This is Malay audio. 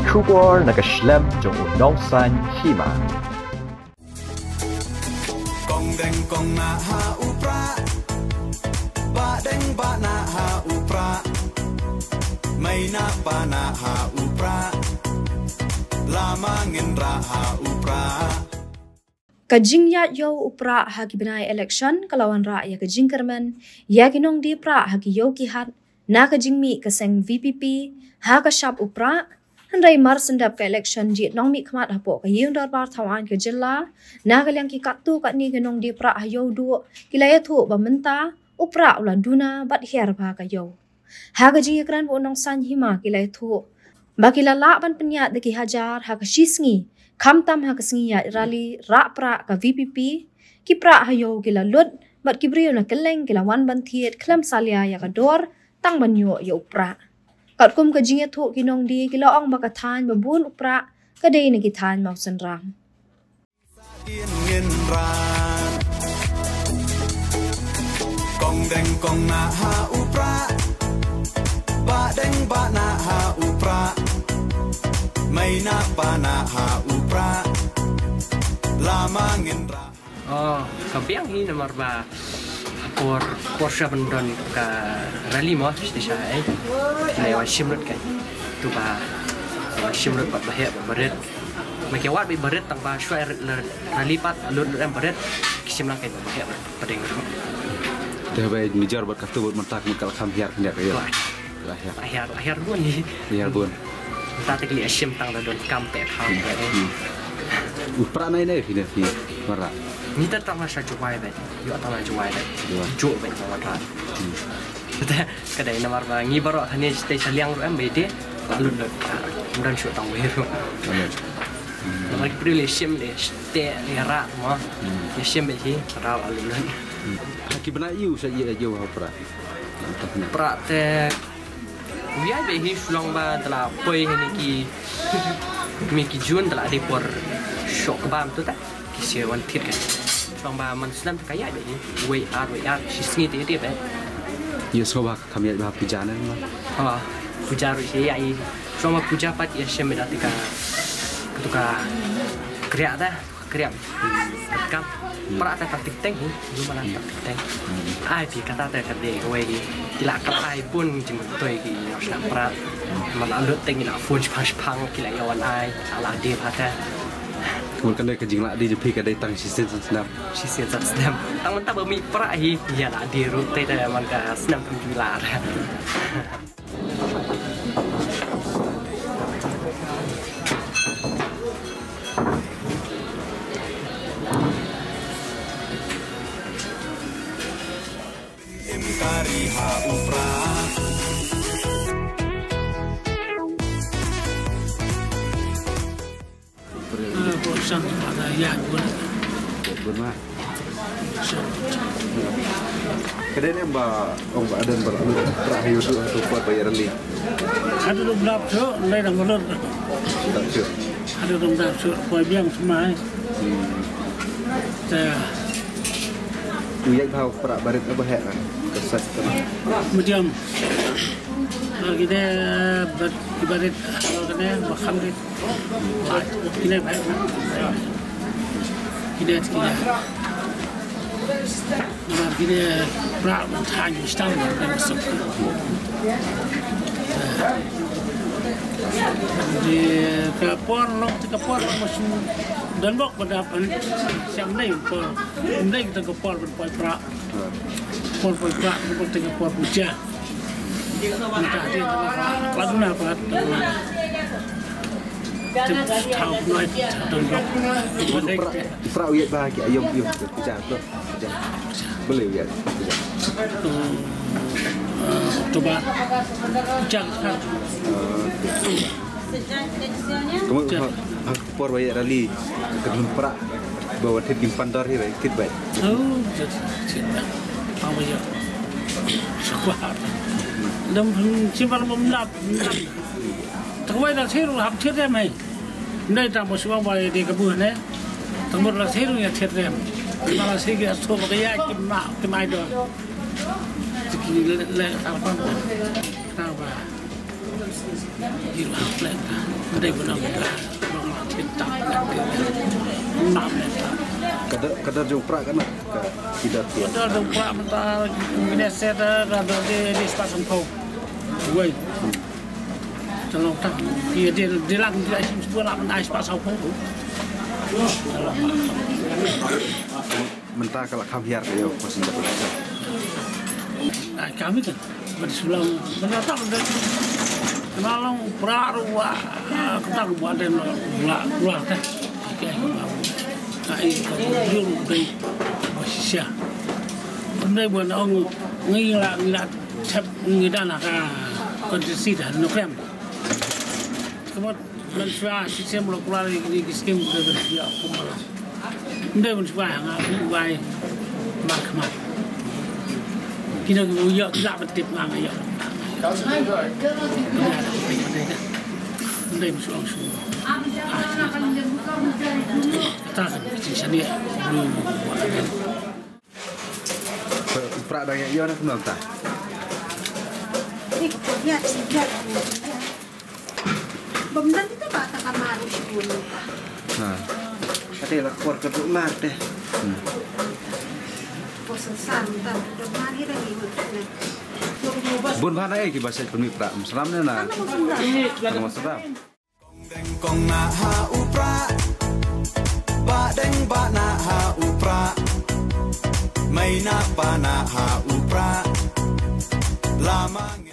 Kubor nakaslem jong unong san hima. Kong deng kong na ha upra, ba deng ba na ha upra, may na pa na ha upra, lama ngendra ha upra. Kajing ya yo upra hagi benai election kalawan ra ya kajing kermen ya ginong di pra hagi yo kihat na kajing mi kaseng VPP ha ka shap upra handai mar sendap ka election ji nong mi khmat hapo ka yung dar bar thawan ke jilla na ka liang ki katu ka ni ginong di pra ha yo du kilaya thu ba menta upra ulan duna bat her ba ka yo ha kajing kran bo nong san hima kilaya thu bakila la ban penyat de ki hajar ha ka shisngi kham tam ha kasngi ya rally ra pra ka VPP ki pra hayo gila lut bat kibriyo na keleng gila wan ban thiet khlam salia ya ka dor tang banyo ya upra kat kum ka jinge tho kinong di gila ong ba ka than ba bun upra ka dei na ki than mau san rang Kong deng kong na ha upra, ba deng ba na ha upra, may na pa na ha upra, lama ngendra. Oh, kabiang ini nomor ba por siapa don ka rally mo di saya, lewat simrut kan, tu ba simrut ba bahaya berat, macam wat berat tang ba suai rally pat alur berat, kisim lang kan bahaya pedeng. Dah baik nijar buat kartu buat mentak mengkal khamhiar kendak ya. Akhir bun ni. Akhir bun. Tadi kali asyam tang dah don kampe ham. Upra nai nai fina fi marah. Ni tak tahu masa cuai bet. Yo tahu masa cuai bet. Jo bet mawar. Kadai nomor ba ngi baru hanya stay saliang ru ambede lalu mudah shoot tang weru. Nomor privilege sim le stay era mo. Sim bet hi raw lalu. Haki benar iu saja jauh upra. Pra te biar behi sulong ba telah poi ni ki miki jun telah di por shock bam tu tak kisi wan tit kan sulong ba man senam kaya behi way ar sisni ti ti be Iu soba kami ada puja na ma. Ha puja ru si ai sulong ba puja pat ya sem da tika ketuka kriya dah kriya kam pra ta tak teng ni mana tak teng ai pi kata ta ka de way kila ka ai pun jim toi ki nak pra man alut teng ina phun pang kila yawan ai ala de phata Kemudian kan jing lah di jepi kadai tang sisen senam. Tang mentah bermi pra hi ya lah di rute ta man ka senam penjular. Kariha upra, bosan ada ya Benar. Kadang ni ông bà đơn bà luôn terakhir tu tu buat bayar li. Ada dong dap tu, lain dah mulut. Tak sure. Ada dong dap tu, kau biang semai. Saya Tu yang tahu perak barit apa hak kan? Kesas tu. medium. Lagi dia beribadat kalau kena makan dia. Kena baik. Kena sekian. Nampak kena berat tanya standar dan masuk. Di kapor lok di kapor masuk dan lok berdapan siang ni kapor ni kita kapor berpoi berat. Kapor berat berpoi kapor puja. Kita ada lagu apa? Tahu mulai dan lok. Perak uyat bahagia ayam puja tu. Boleh uyat. Coba jangan. Kamu por bayar rally kedun perak bawa tit gimpan dor here kit baik. Oh, jadi apa ya? Sekolah. Dan simpan memlap. Terway dah seru hab cerita mai. Nai tak masuk awal di kebun ni. Tembur lah seru ya cerita. Malah segi asal kaya kimai dor. Jadi le apa? Tahu di rumah mereka. Mereka benar-benar cinta. Nam mereka. Kadar jauh prak kan tidak tiap. Kadar jauh prak mentah ini saya ada di spasang kau. Woi. Kalau tak dia lang dia sebuah nak menaik spasang kau. Mentah kalau kaviar dia masih dapat. Nah, kami kan bersulang menatap dan malang peraruah kita buat dan keluar teh kayak kalau dari Malaysia benda buat orang ngira cep ngira nak kondisi dah nokrem kemudian manusia sistem keluar di skim dia kumpul benda manusia yang baik mak kita ya tidak betul ngamai ya. Benda masuk langsung. Kita akan bincang dia belum. Prak dah yang nak belum tak? Ini kemudian sejak benda kita tak akan malu sebelum. Ada lah keluar ke rumah deh. Bosan santan, dah mari dah ni. Bun mana ki bahasa Pemik Prak Muslimnya na. Muslim. Deng kong na ha upra, ba deng ba na ha upra, may na pa na ha upra, lamang